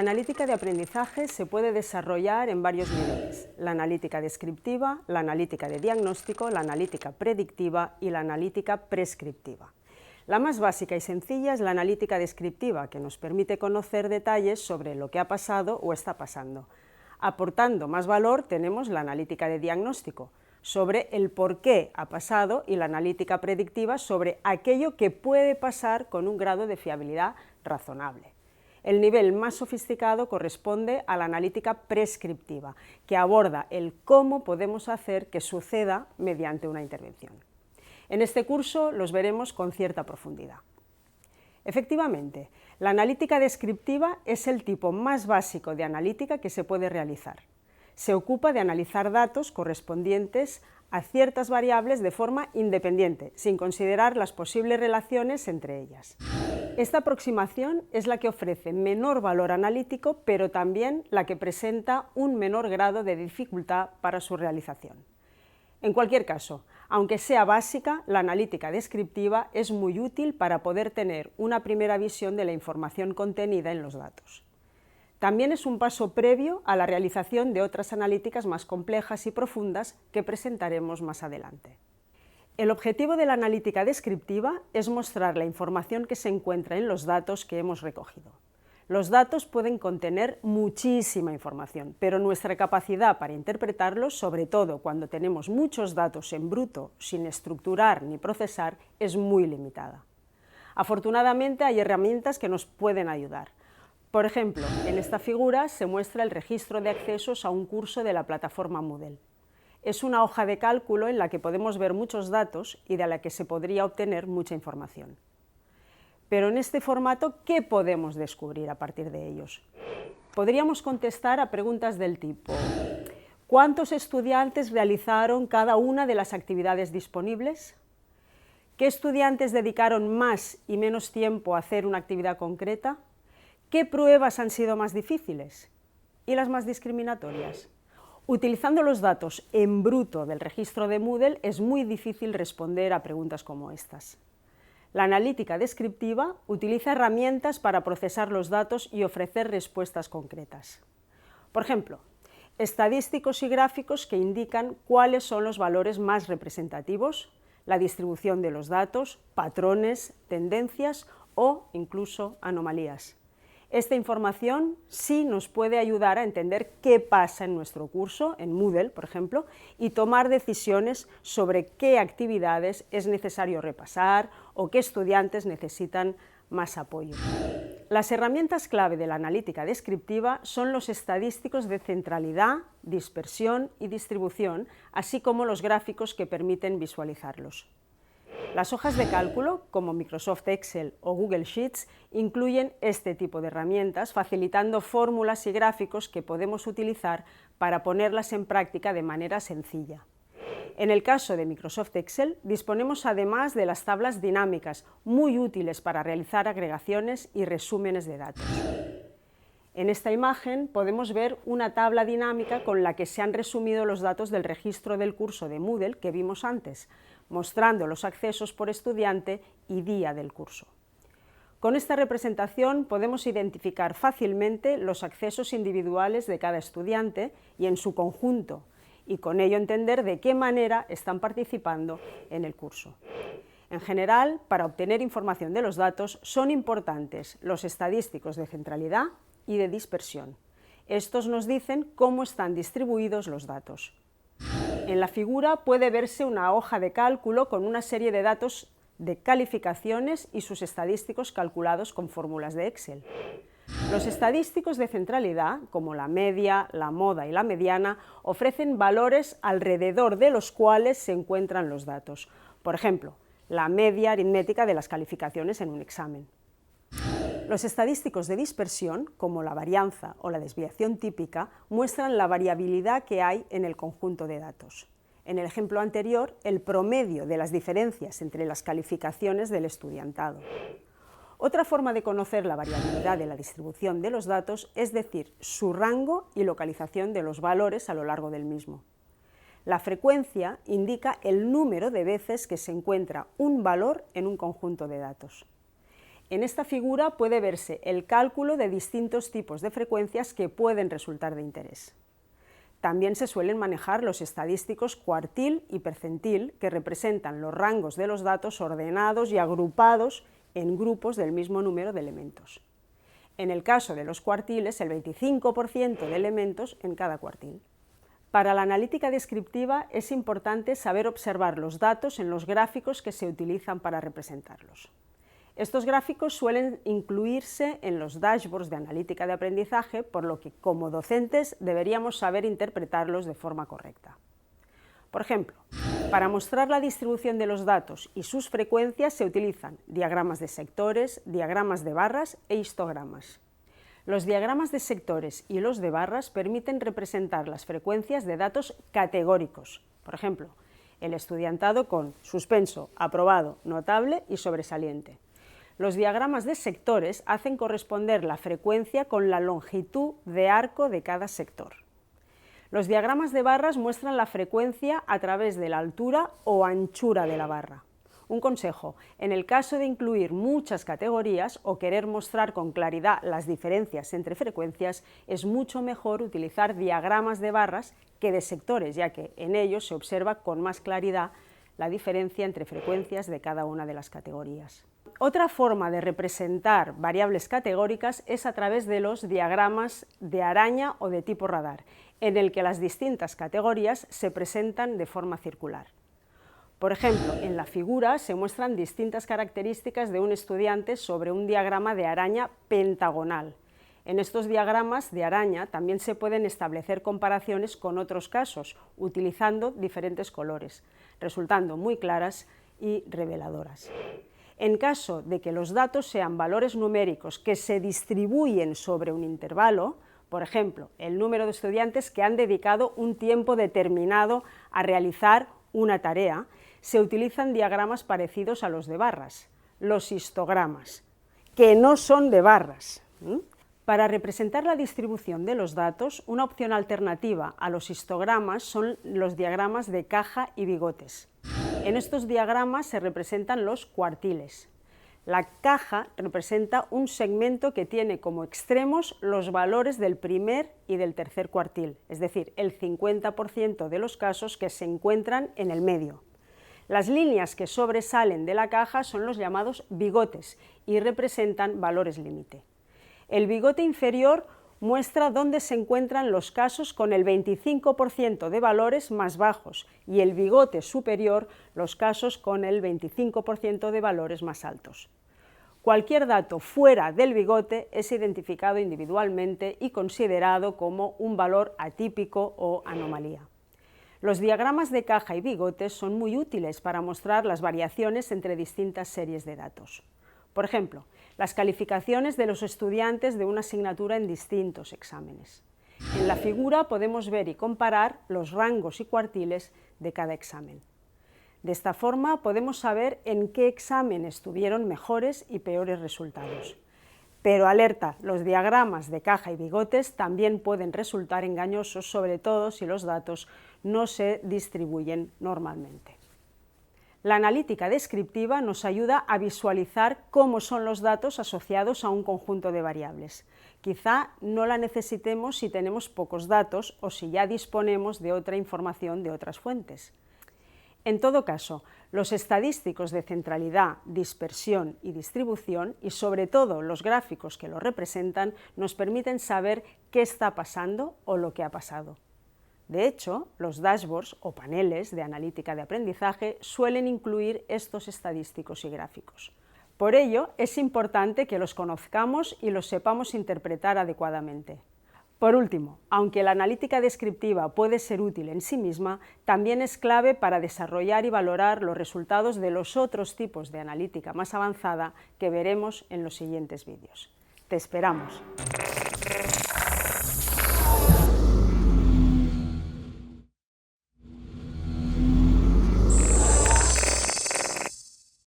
analítica de aprendizaje se puede desarrollar en varios niveles: la analítica descriptiva, la analítica de diagnóstico, la analítica predictiva y la analítica prescriptiva. La más básica y sencilla es la analítica descriptiva, que nos permite conocer detalles sobre lo que ha pasado o está pasando. Aportando más valor tenemos la analítica de diagnóstico, sobre el por qué ha pasado, y la analítica predictiva sobre aquello que puede pasar con un grado de fiabilidad razonable. El nivel más sofisticado corresponde a la analítica prescriptiva, que aborda el cómo podemos hacer que suceda mediante una intervención. En este curso los veremos con cierta profundidad. Efectivamente, la analítica descriptiva es el tipo más básico de analítica que se puede realizar. Se ocupa de analizar datos correspondientes a ciertas variables de forma independiente, sin considerar las posibles relaciones entre ellas. Esta aproximación es la que ofrece menor valor analítico, pero también la que presenta un menor grado de dificultad para su realización. En cualquier caso, aunque sea básica, la analítica descriptiva es muy útil para poder tener una primera visión de la información contenida en los datos. También es un paso previo a la realización de otras analíticas más complejas y profundas que presentaremos más adelante. El objetivo de la analítica descriptiva es mostrar la información que se encuentra en los datos que hemos recogido. Los datos pueden contener muchísima información, pero nuestra capacidad para interpretarlos, sobre todo cuando tenemos muchos datos en bruto, sin estructurar ni procesar, es muy limitada. Afortunadamente hay herramientas que nos pueden ayudar. Por ejemplo, en esta figura se muestra el registro de accesos a un curso de la plataforma Moodle. Es una hoja de cálculo en la que podemos ver muchos datos y de la que se podría obtener mucha información. Pero en este formato, ¿qué podemos descubrir a partir de ellos? Podríamos contestar a preguntas del tipo: ¿cuántos estudiantes realizaron cada una de las actividades disponibles? ¿Qué estudiantes dedicaron más y menos tiempo a hacer una actividad concreta? ¿Qué pruebas han sido más difíciles? ¿Y las más discriminatorias? Utilizando los datos en bruto del registro de Moodle es muy difícil responder a preguntas como estas. La analítica descriptiva utiliza herramientas para procesar los datos y ofrecer respuestas concretas. Por ejemplo, estadísticos y gráficos que indican cuáles son los valores más representativos, la distribución de los datos, patrones, tendencias o incluso anomalías. Esta información sí nos puede ayudar a entender qué pasa en nuestro curso, en Moodle, por ejemplo, y tomar decisiones sobre qué actividades es necesario repasar o qué estudiantes necesitan más apoyo. Las herramientas clave de la analítica descriptiva son los estadísticos de centralidad, dispersión y distribución, así como los gráficos que permiten visualizarlos. Las hojas de cálculo, como Microsoft Excel o Google Sheets, incluyen este tipo de herramientas, facilitando fórmulas y gráficos que podemos utilizar para ponerlas en práctica de manera sencilla. En el caso de Microsoft Excel, disponemos además de las tablas dinámicas, muy útiles para realizar agregaciones y resúmenes de datos. En esta imagen podemos ver una tabla dinámica con la que se han resumido los datos del registro del curso de Moodle que vimos antes, mostrando los accesos por estudiante y día del curso. Con esta representación podemos identificar fácilmente los accesos individuales de cada estudiante y en su conjunto, y con ello entender de qué manera están participando en el curso. En general, para obtener información de los datos son importantes los estadísticos de centralidad y de dispersión. Estos nos dicen cómo están distribuidos los datos. En la figura puede verse una hoja de cálculo con una serie de datos de calificaciones y sus estadísticos calculados con fórmulas de Excel. Los estadísticos de centralidad, como la media, la moda y la mediana, ofrecen valores alrededor de los cuales se encuentran los datos. Por ejemplo, la media aritmética de las calificaciones en un examen. Los estadísticos de dispersión, como la varianza o la desviación típica, muestran la variabilidad que hay en el conjunto de datos. En el ejemplo anterior, el promedio de las diferencias entre las calificaciones del estudiantado. Otra forma de conocer la variabilidad de la distribución de los datos es decir, su rango y localización de los valores a lo largo del mismo. La frecuencia indica el número de veces que se encuentra un valor en un conjunto de datos. En esta figura puede verse el cálculo de distintos tipos de frecuencias que pueden resultar de interés. También se suelen manejar los estadísticos cuartil y percentil, que representan los rangos de los datos ordenados y agrupados en grupos del mismo número de elementos. En el caso de los cuartiles, el 25% de elementos en cada cuartil. Para la analítica descriptiva es importante saber observar los datos en los gráficos que se utilizan para representarlos. Estos gráficos suelen incluirse en los dashboards de analítica de aprendizaje, por lo que como docentes deberíamos saber interpretarlos de forma correcta. Por ejemplo, para mostrar la distribución de los datos y sus frecuencias se utilizan diagramas de sectores, diagramas de barras e histogramas. Los diagramas de sectores y los de barras permiten representar las frecuencias de datos categóricos, por ejemplo, el estudiantado con suspenso, aprobado, notable y sobresaliente. Los diagramas de sectores hacen corresponder la frecuencia con la longitud de arco de cada sector. Los diagramas de barras muestran la frecuencia a través de la altura o anchura de la barra. Un consejo: en el caso de incluir muchas categorías o querer mostrar con claridad las diferencias entre frecuencias, es mucho mejor utilizar diagramas de barras que de sectores, ya que en ellos se observa con más claridad la diferencia entre frecuencias de cada una de las categorías. Otra forma de representar variables categóricas es a través de los diagramas de araña o de tipo radar, en el que las distintas categorías se presentan de forma circular. Por ejemplo, en la figura se muestran distintas características de un estudiante sobre un diagrama de araña pentagonal. En estos diagramas de araña también se pueden establecer comparaciones con otros casos, utilizando diferentes colores, resultando muy claras y reveladoras. En caso de que los datos sean valores numéricos que se distribuyen sobre un intervalo, por ejemplo, el número de estudiantes que han dedicado un tiempo determinado a realizar una tarea, se utilizan diagramas parecidos a los de barras, los histogramas, que no son de barras. Para representar la distribución de los datos, una opción alternativa a los histogramas son los diagramas de caja y bigotes. En estos diagramas se representan los cuartiles. La caja representa un segmento que tiene como extremos los valores del primer y del tercer cuartil, es decir, el 50% de los casos que se encuentran en el medio. Las líneas que sobresalen de la caja son los llamados bigotes y representan valores límite. El bigote inferior muestra dónde se encuentran los casos con el 25% de valores más bajos y el bigote superior los casos con el 25% de valores más altos. Cualquier dato fuera del bigote es identificado individualmente y considerado como un valor atípico o anomalía. Los diagramas de caja y bigotes son muy útiles para mostrar las variaciones entre distintas series de datos. Por ejemplo, las calificaciones de los estudiantes de una asignatura en distintos exámenes. En la figura podemos ver y comparar los rangos y cuartiles de cada examen. De esta forma podemos saber en qué exámenes tuvieron mejores y peores resultados. Pero alerta, los diagramas de caja y bigotes también pueden resultar engañosos, sobre todo si los datos no se distribuyen normalmente. La analítica descriptiva nos ayuda a visualizar cómo son los datos asociados a un conjunto de variables. Quizá no la necesitemos si tenemos pocos datos o si ya disponemos de otra información de otras fuentes. En todo caso, los estadísticos de centralidad, dispersión y distribución, y sobre todo los gráficos que lo representan, nos permiten saber qué está pasando o lo que ha pasado. De hecho, los dashboards o paneles de analítica de aprendizaje suelen incluir estos estadísticos y gráficos. Por ello, es importante que los conozcamos y los sepamos interpretar adecuadamente. Por último, aunque la analítica descriptiva puede ser útil en sí misma, también es clave para desarrollar y valorar los resultados de los otros tipos de analítica más avanzada que veremos en los siguientes vídeos. ¡Te esperamos!